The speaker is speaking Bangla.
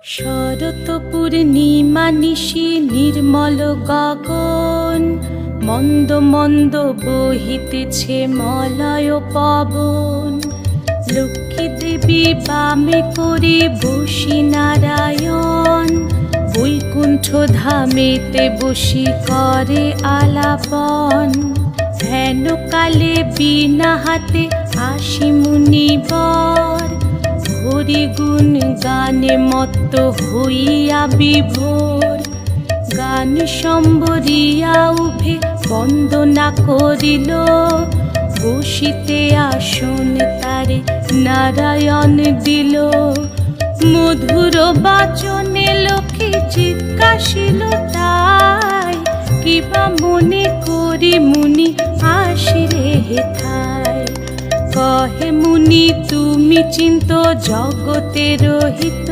শরৎ পূর্ণিমা নিশি নির্মল গগন, মন্দ মন্দ বহিতেছে মলয় পবন। লক্ষ্মী দেবী বামে করে বসি নারায়ণ, বৈকুণ্ঠ ধামেতে বসি করে আলাপন। হেন কালে বিনা হাতে আসি মুনিবর, হরি গুণ গানে মত্ত হইয়া বিভোর। গান সম্বরিয়া উভে বন্দনা করিল, বসিতে আসন তারে নারায়ণ দিল। মধুর বাচনে লোকে জিজ্ঞাসিল তাই, কিবা মনে করি মুনি আসিরে হেথায়। কহে মুনি তুমি চিন্ত জগতের হিত,